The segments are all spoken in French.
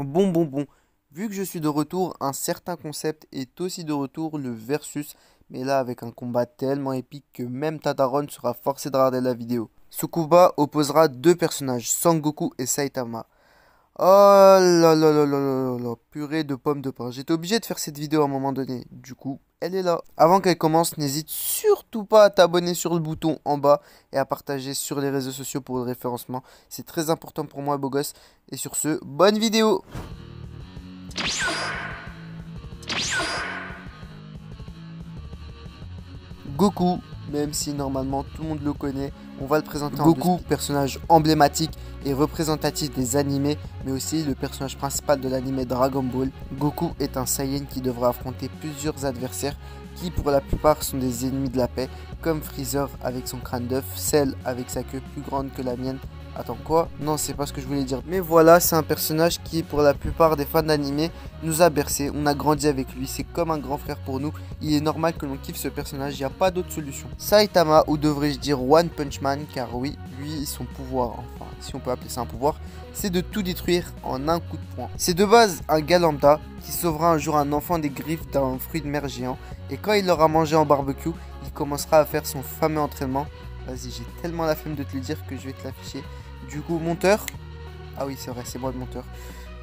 Bon. Vu que je suis de retour, un certain concept est aussi de retour, le versus. Mais là, avec un combat tellement épique que même Tadaron sera forcé de regarder la vidéo. Ce combat opposera deux personnages, Sangoku et Saitama. Oh là, purée de pommes de pain. J'étais obligé de faire cette vidéo à un moment donné. Du coup, elle est là. Avant qu'elle commence, n'hésite surtout pas à t'abonner sur le bouton en bas et à partager sur les réseaux sociaux pour le référencement. C'est très important pour moi, beau gosse. Et sur ce, bonne vidéo! Goku, même si normalement tout le monde le connaît, on va le présenter en Goku, personnage emblématique et représentatif des animés, mais aussi le personnage principal de l'anime Dragon Ball. Goku est un Saiyan qui devra affronter plusieurs adversaires qui pour la plupart sont des ennemis de la paix, comme Freezer avec son crâne d'œuf, Cell avec sa queue plus grande que la mienne. Attends quoi? Non, c'est pas ce que je voulais dire. Mais voilà, c'est un personnage qui, pour la plupart des fans d'anime, nous a bercé. On a grandi avec lui. C'est comme un grand frère pour nous. Il est normal que l'on kiffe ce personnage. Il n'y a pas d'autre solution. Saitama, ou devrais-je dire One Punch Man, car oui, lui, son pouvoir, enfin, si on peut appeler ça un pouvoir, c'est de tout détruire en un coup de poing. C'est de base un gars lambda qui sauvera un jour un enfant des griffes d'un fruit de mer géant. Et quand il l'aura mangé en barbecue, il commencera à faire son fameux entraînement. Vas-y, j'ai tellement la flemme de te le dire que je vais te l'afficher. Du coup, monteur. Ah oui, c'est vrai, c'est moi le monteur.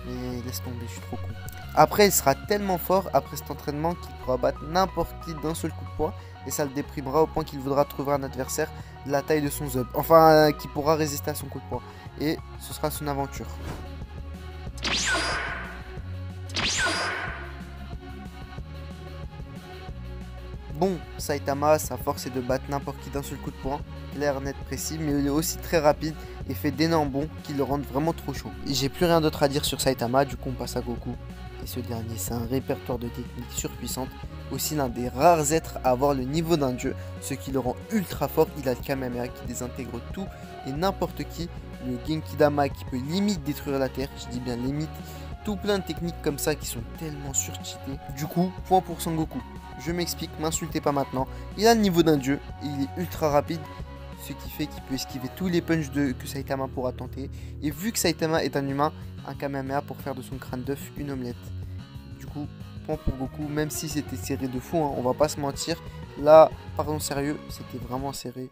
Mais laisse tomber, je suis trop con. Après, il sera tellement fort après cet entraînement qu'il pourra battre n'importe qui d'un seul coup de poing. Et ça le déprimera au point qu'il voudra trouver un adversaire de la taille de son Zub. Enfin, qui pourra résister à son coup de poing. Et ce sera son aventure. Bon, Saitama, sa force est de battre n'importe qui d'un seul coup de poing, clair, net, précis, mais il est aussi très rapide et fait d'énormes bonds qui le rendent vraiment trop chaud. J'ai plus rien d'autre à dire sur Saitama, du coup on passe à Goku. Et ce dernier, c'est un répertoire de techniques surpuissantes, aussi l'un des rares êtres à avoir le niveau d'un dieu, ce qui le rend ultra fort. Il a le Kamehameha qui désintègre tout et n'importe qui, le Genkidama qui peut limite détruire la terre, je dis bien limite, tout plein de techniques comme ça qui sont tellement surcheatées. Du coup, point pour Sangoku. Je m'explique, m'insultez pas maintenant. Il a le niveau d'un dieu, et il est ultra rapide, ce qui fait qu'il peut esquiver tous les punchs que Saitama pourra tenter. Et vu que Saitama est un humain, un Kamehameha pour faire de son crâne d'œuf une omelette. Du coup, point pour Goku, même si c'était serré de fou, hein, on va pas se mentir. Là, pardon sérieux, c'était vraiment serré.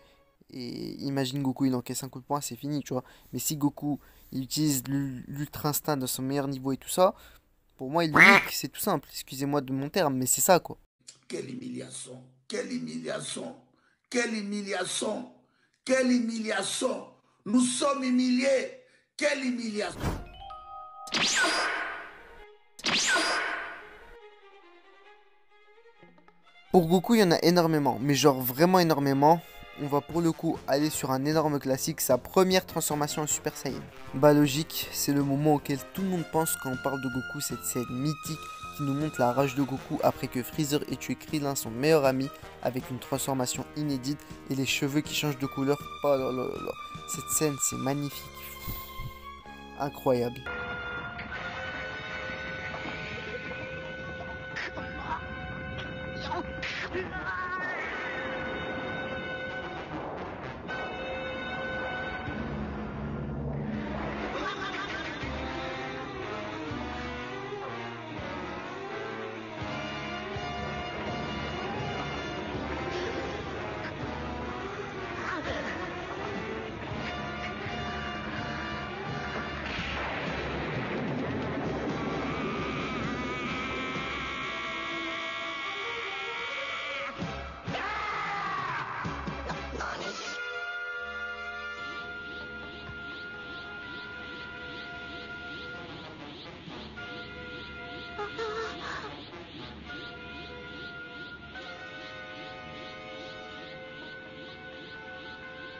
Et imagine Goku, il encaisse un coup de poing, c'est fini, tu vois. Mais si Goku, il utilise l'ultra instinct de son meilleur niveau et tout ça, pour moi, il nique, c'est tout simple. Excusez-moi de mon terme, mais c'est ça, quoi. Quelle humiliation, quelle humiliation, quelle humiliation, quelle humiliation. Nous sommes humiliés, quelle humiliation. Pour Goku, il y en a énormément, mais genre vraiment énormément. On va pour le coup aller sur un énorme classique, sa première transformation en Super Saiyan. Bah logique, c'est le moment auquel tout le monde pense quand on parle de Goku, cette scène mythique qui nous montre la rage de Goku après que Freezer ait tué Krillin, son meilleur ami, avec une transformation inédite et les cheveux qui changent de couleur. Oh là là là là. Cette scène, c'est magnifique. Incroyable.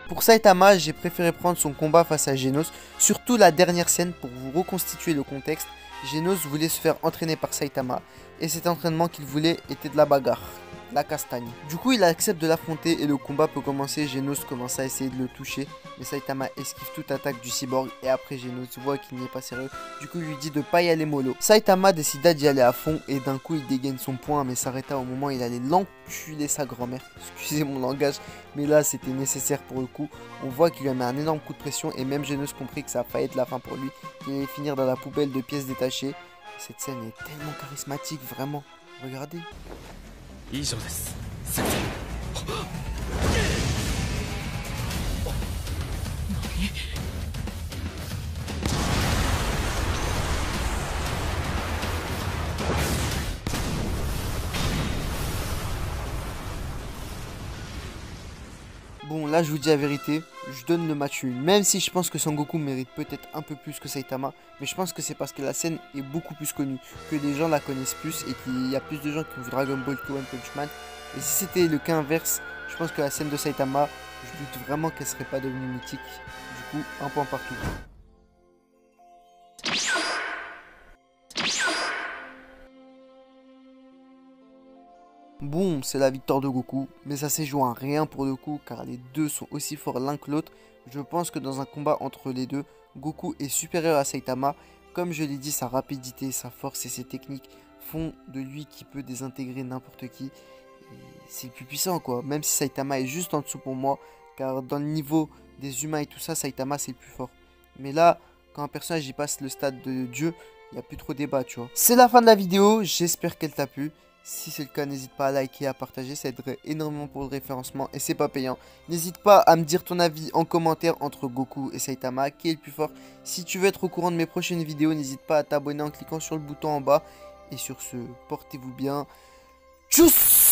Pour Saitama, j'ai préféré prendre son combat face à Genos, surtout la dernière scène pour vous reconstituer le contexte. Genos voulait se faire entraîner par Saitama, et cet entraînement qu'il voulait était de la bagarre. la castagne. Du coup il accepte de l'affronter et le combat peut commencer. Genos commence à essayer de le toucher, mais Saitama esquive toute attaque du cyborg et après Genos voit qu'il n'y est pas sérieux. Du coup il lui dit de pas y aller mollo. Saitama décida d'y aller à fond et d'un coup il dégaine son poing mais s'arrêta au moment où il allait l'enculer sa grand-mère. Excusez mon langage, mais là c'était nécessaire pour le coup. On voit qu'il lui a mis un énorme coup de pression et même Genos comprit que ça a failli être la fin pour lui, qu'il allait finir dans la poubelle de pièces détachées. Cette scène est tellement charismatique, vraiment. Regardez. Bon, là je vous dis la vérité, je donne le match nul, même si je pense que Son Goku mérite peut-être un peu plus que Saitama, mais je pense que c'est parce que la scène est beaucoup plus connue, que les gens la connaissent plus et qu'il y a plus de gens qui ont vu Dragon Ball que One Punch Man. Et si c'était le cas inverse, je pense que la scène de Saitama, je doute vraiment qu'elle serait pas devenue mythique. Du coup, un point partout. Bon, c'est la victoire de Goku, mais ça s'est joué à rien pour le coup, car les deux sont aussi forts l'un que l'autre. Je pense que dans un combat entre les deux, Goku est supérieur à Saitama. Comme je l'ai dit, sa rapidité, sa force et ses techniques font de lui qui peut désintégrer n'importe qui. C'est le plus puissant quoi, même si Saitama est juste en dessous pour moi, car dans le niveau des humains et tout ça, Saitama c'est le plus fort. Mais là, quand un personnage y passe le stade de Dieu, il n'y a plus trop débat, tu vois. C'est la fin de la vidéo, j'espère qu'elle t'a plu. Si c'est le cas, n'hésite pas à liker et à partager, ça aiderait énormément pour le référencement et c'est pas payant. N'hésite pas à me dire ton avis en commentaire entre Goku et Saitama, qui est le plus fort. Si tu veux être au courant de mes prochaines vidéos, n'hésite pas à t'abonner en cliquant sur le bouton en bas. Et sur ce, portez-vous bien. Tchuss!